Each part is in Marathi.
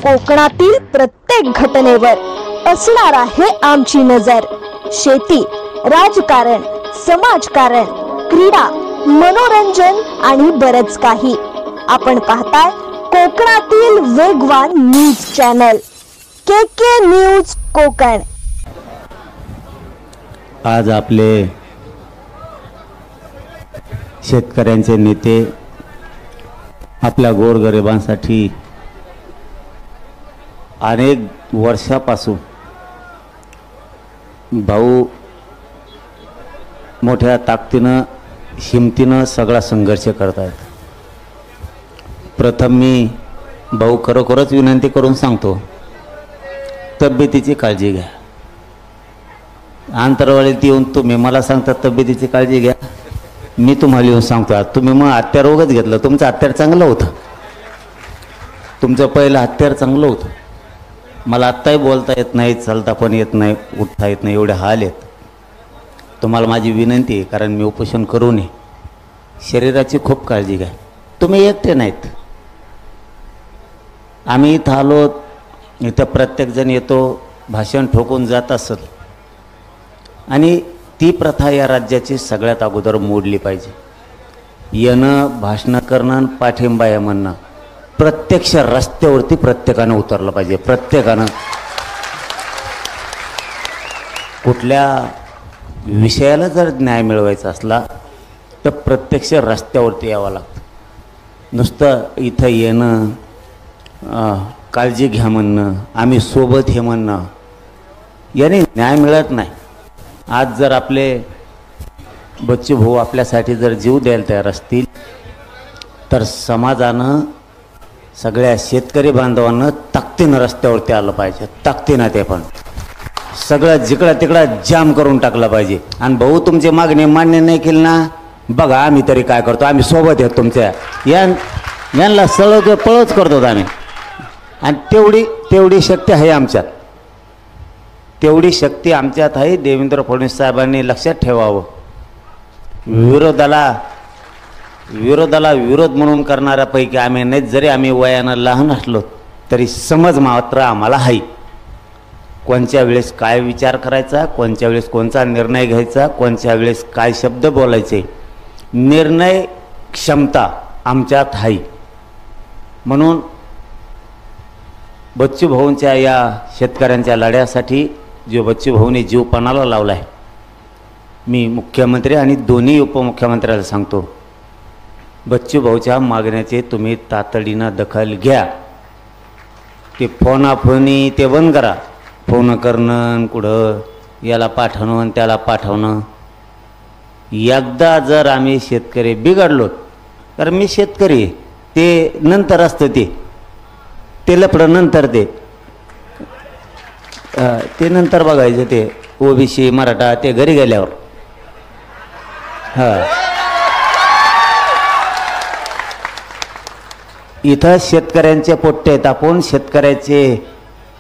कोकणातील प्रत्येक घटनेवर असणार आहे आमची नजर। शेती, राजकारण, समाजकारण, क्रीडा, मनोरंजन आणि बरच काही। आपण पाहताय कोकणातील वेगवान न्यूज चॅनल के न्यूज कोकण। आज आपले शेतकऱ्यांचे नेते आपल्या गोरगरिबांसाठी अनेक वर्षापासून भाऊ मोठ्या ताकदीनं हिमतीनं सगळा संघर्ष करत आहेत। प्रथम मी भाऊ खरोखरच विनंती करून सांगतो, तब्येतीची काळजी घ्या। अंतरवाळीत येऊन तुम्ही मला सांगता तब्येतीची काळजी घ्या, मी तुम्हाला येऊन सांगतो तुम्ही मग हत्यार वगैरे घेतलं। तुमचं हत्यार चांगलं होतं, तुमचं पहिलं हत्यार चांगलं होतं। मला आत्ताही बोलता येत नाही, चालता पण येत नाही, उठता येत नाही, एवढे हाल आहेत। तुम्हाला माझी विनंती आहे, कारण मी उपोषण करू नये, शरीराची खूप काळजी घ्या। तुम्ही एकटे नाहीत, आम्ही इथं आलो, इथं प्रत्येकजण येतो, भाषण ठोकून जात असत, आणि ती प्रथा या राज्याची सगळ्यात अगोदर मोडली पाहिजे। येणं, भाषणं करणं, पाठिंबा आहे म्हणणं, प्रत्यक्ष रस्त्यावरती प्रत्येकानं उतरलं पाहिजे। प्रत्येकानं कुठल्या विषयाला जर न्याय मिळवायचा असला तर प्रत्यक्ष रस्त्यावरती यावं लागतं। नुसतं इथं येणं, काळजी घ्या म्हणणं, आम्ही सोबत हे म्हणणं, याने न्याय मिळत नाही। आज जर आपले बच्चू भाऊ आपल्यासाठी जर जीव द्यायला तयार असतील तर समाजानं, सगळ्या शेतकरी बांधवांना ताकदीनं रस्त्यावरती आलं पाहिजे। ताकदीनं ते पण सगळं जिकडं तिकडं जाम करून टाकलं पाहिजे। आणि भाऊ तुमची मागणी मान्य नाही केली ना, बघा आम्ही तरी काय करतो, आम्ही सोबत आहेत तुमच्या, यांना सळग पळच करतो आम्ही। आणि तेवढी शक्ती आहे आमच्यात, तेवढी शक्ती आमच्यात आहे। देवेंद्र फडणवीस साहेबांनी लक्षात ठेवावं, विरोधाला विरोध म्हणून करणाऱ्यापैकी आम्ही नाही। जरी आम्ही वयानं लहान असलो तरी समज मात्र आम्हाला आहे, कोणत्या वेळेस काय विचार करायचा, कोणत्या वेळेस कोणता निर्णय घ्यायचा, कोणत्या वेळेस काय शब्द बोलायचे, निर्णय क्षमता आमच्यात आहे। म्हणून बच्चू भाऊंच्या या शेतकऱ्यांच्या लढ्यासाठी जो बच्चू भाऊने जीव पणाला लावला आहे, मी मुख्यमंत्री आणि दोन्ही उपमुख्यमंत्र्याला सांगतो, बच्चू भाऊच्या मागण्याचे तुम्ही तातडीनं दखल घ्या। ते फोनाफोनी ते बंद करा, फोन करणं, कुठं याला पाठवणं त्याला पाठवणं। एकदा जर आम्ही शेतकरी बिघडलो, तर मी शेतकरी ते नंतर असतं, ते लपडं नंतर, ते नंतर बघायचं, ते ओबीसी मराठा ते घरी गेल्यावर। इथं शेतकऱ्यांचे पोट्टे आहेत, आपण शेतकऱ्याचे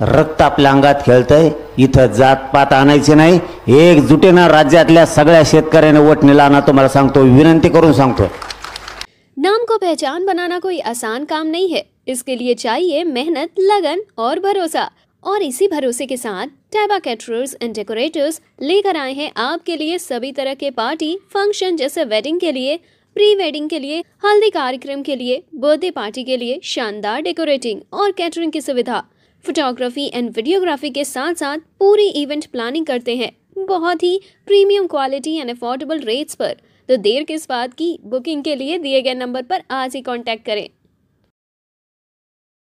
रक्त आपल्या अंगात खेळतंय। इथं जातपात आणायचे नाही, एकजुटीनं राज्यातल्या सगळ्या शेतकऱ्यांना वोटणीला आणा, तुम्हाला सांगतो, विनंती करून सांगतो। नाम को पहचान बनाना कोई आसान काम नहीं है, इसके लिए चाहिए मेहनत, लगन और भरोसा। और इसी भरोसे के साथ टैबा कैटरर्स एंड डेकोरेटर्स लेकर आए हैं आपके लिए सभी तरह के पार्टी फंक्शन, जैसे वेडिंग के लिए, प्री वेडिंग के लिए, हल्दी कार्यक्रम के लिए, बर्थडे पार्टी के लिए शानदार डेकोरेटिंग और कैटरिंग की सुविधा। फोटोग्राफी एंड वीडियोग्राफी के साथ साथ पूरी इवेंट प्लानिंग करते हैं, बहुत ही premium quality and affordable rates पर। तो देर किस बात की, बुकिंग के लिए दिए गए नंबर पर आज ही कांटेक्ट करें।